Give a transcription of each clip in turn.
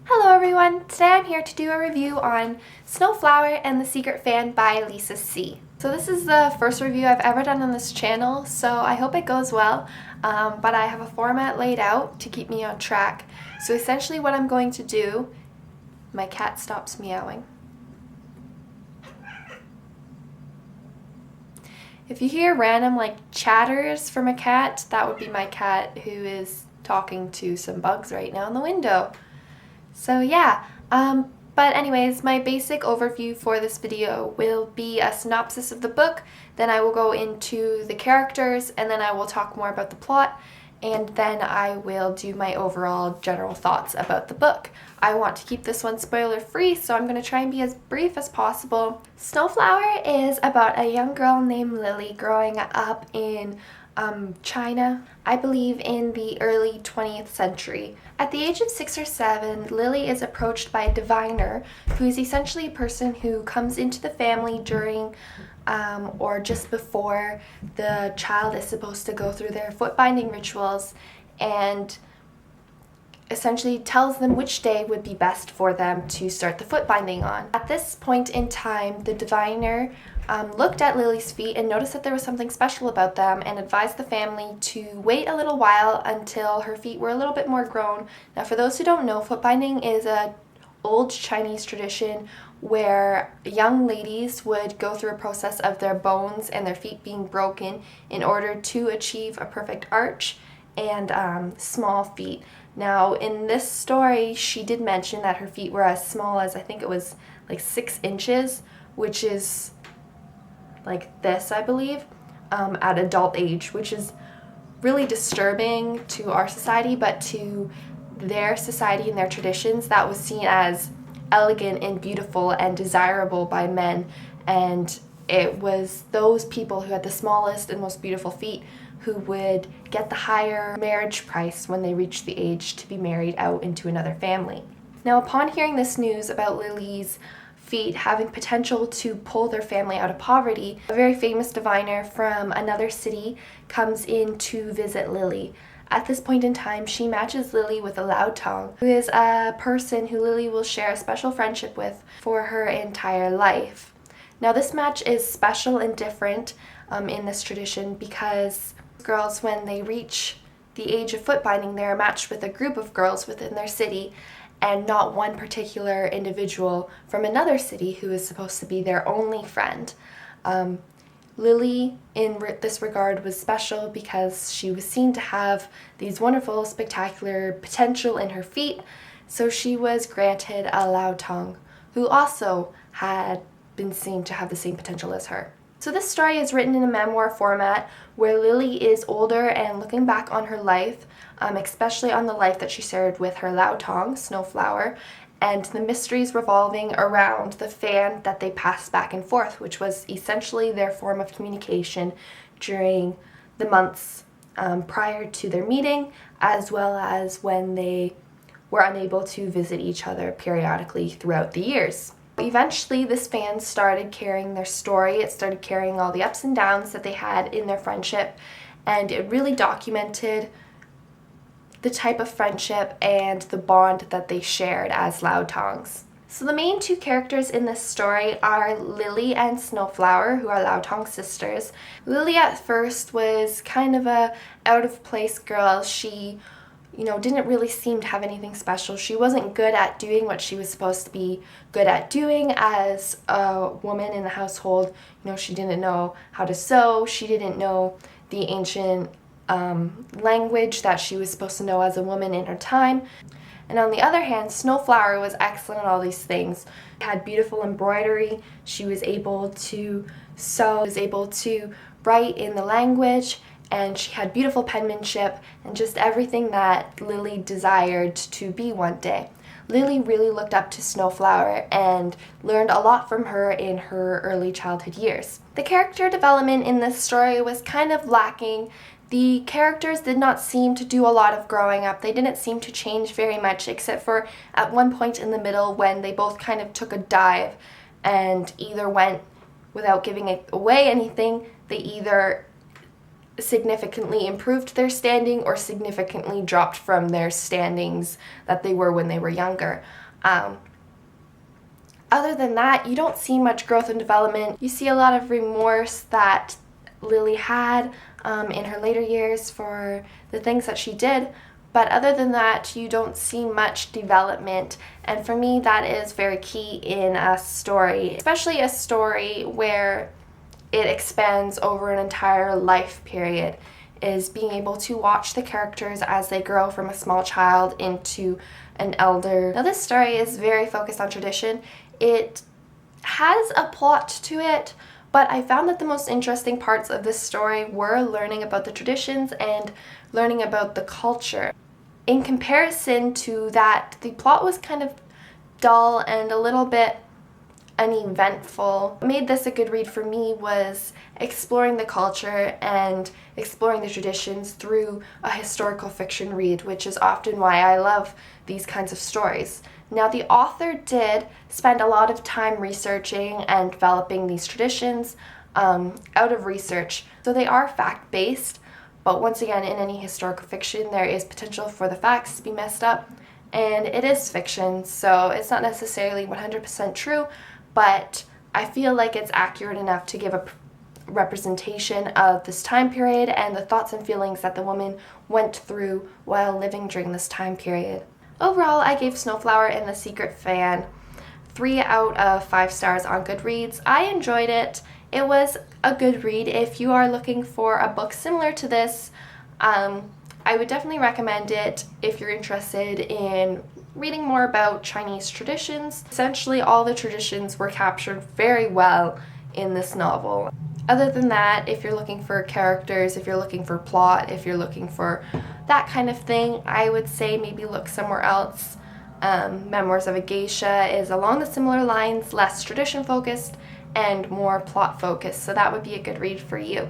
Hello everyone! Today I'm here to do a review on Snowflower and the Secret Fan by Lisa C. So this is the first review I've ever done on this channel, so I hope it goes well, but I have a format laid out to keep me on track. So essentially what I'm going to do, my cat stops meowing. If you hear random chatters from a cat, that would be my cat who is talking to some bugs right now in the window. So yeah, but anyways, my basic overview for this video will be a synopsis of the book, then I will go into the characters, and then I will talk more about the plot, and then I will do my overall general thoughts about the book. I want to keep this one spoiler free, so I'm going to try and be as brief as possible. Snowflower is about a young girl named Lily growing up in China, I believe in the early 20th century. At the age of 6 or 7, Lily is approached by a diviner who is essentially a person who comes into the family during or just before the child is supposed to go through their foot binding rituals and essentially tells them which day would be best for them to start the foot binding on. At this point in time, the diviner looked at Lily's feet and noticed that there was something special about them and advised the family to wait a little while until her feet were a little bit more grown. Now, for those who don't know, foot binding is an old Chinese tradition where young ladies would go through a process of their bones and their feet being broken in order to achieve a perfect arch and small feet. Now, in this story, she did mention that her feet were as small as, I think it was like 6 inches, which is like this, I believe, at adult age, which is really disturbing to our society, but to their society and their traditions, that was seen as elegant and beautiful and desirable by men, and it was those people who had the smallest and most beautiful feet who would get the higher marriage price when they reached the age to be married out into another family. Now, upon hearing this news about Lily's feet having potential to pull their family out of poverty, a very famous diviner from another city comes in to visit Lily. At this point in time, she matches Lily with a loud tongue, who is a person who Lily will share a special friendship with for her entire life. Now, this match is special and different in this tradition because girls, when they reach the age of foot binding, they're matched with a group of girls within their city and not one particular individual from another city who is supposed to be their only friend. Lily, in this regard, was special because she was seen to have these wonderful, spectacular potential in her feet, so she was granted a loud tongue, who also had been seen to have the same potential as her. So this story is written in a memoir format where Lily is older and looking back on her life, especially on the life that she shared with her loud tongue, Snowflower, and the mysteries revolving around the fan that they passed back and forth, which was essentially their form of communication during the months prior to their meeting, as well as when they were unable to visit each other periodically throughout the years. Eventually, this fan started carrying their story. It started carrying all the ups and downs that they had in their friendship, and it really documented the type of friendship and the bond that they shared as loud tongues. So the main two characters in this story are Lily and Snowflower, who are loud tongue sisters. Lily at first was kind of a out of place girl. She didn't really seem to have anything special. She wasn't good at doing what she was supposed to be good at doing as a woman in the household. She didn't know how to sew. She didn't know the ancient language that she was supposed to know as a woman in her time. And on the other hand, Snowflower was excellent at all these things. She had beautiful embroidery. She was able to sew, was able to write in the language, and she had beautiful penmanship and just everything that Lily desired to be one day. Lily really looked up to Snowflower and learned a lot from her in her early childhood years. The character development in this story was kind of lacking. The characters did not seem to do a lot of growing up. They didn't seem to change very much, except for at one point in the middle when they both kind of took a dive and either went, without giving away anything, they either significantly improved their standing or significantly dropped from their standings that they were when they were younger. Other than that, you don't see much growth and development. You see a lot of remorse that Lily had in her later years for the things that she did. But other than that, you don't see much development. And for me, that is very key in a story, especially a story where it expands over an entire life period, is being able to watch the characters as they grow from a small child into an elder. Now, this story is very focused on tradition. It has a plot to it, but I found that the most interesting parts of this story were learning about the traditions and learning about the culture. In comparison to that, the plot was kind of dull and a little bit uneventful. What made this a good read for me was exploring the culture and exploring the traditions through a historical fiction read, which is often why I love these kinds of stories. Now, the author did spend a lot of time researching and developing these traditions out of research, so they are fact-based, but once again, in any historical fiction, there is potential for the facts to be messed up, and it is fiction, so it's not necessarily 100% true, but I feel like it's accurate enough to give a representation of this time period and the thoughts and feelings that the woman went through while living during this time period. Overall, I gave Snowflower and the Secret Fan 3 out of 5 stars on Goodreads. I enjoyed it. It was a good read. If you are looking for a book similar to this, I would definitely recommend it if you're interested in reading more about Chinese traditions. Essentially, all the traditions were captured very well in this novel. Other than that, if you're looking for characters, if you're looking for plot, if you're looking for that kind of thing, I would say maybe look somewhere else. Memoirs of a Geisha is along the similar lines, less tradition focused and more plot focused, so that would be a good read for you.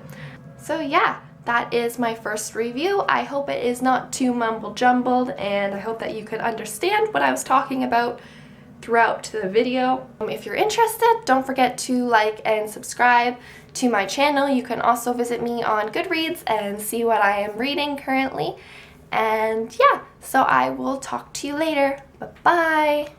So yeah, that is my first review. I hope it is not too mumble jumbled, and I hope that you could understand what I was talking about throughout the video. If you're interested, don't forget to like and subscribe to my channel. You can also visit me on Goodreads and see what I am reading currently. And yeah, so I will talk to you later. Bye-bye.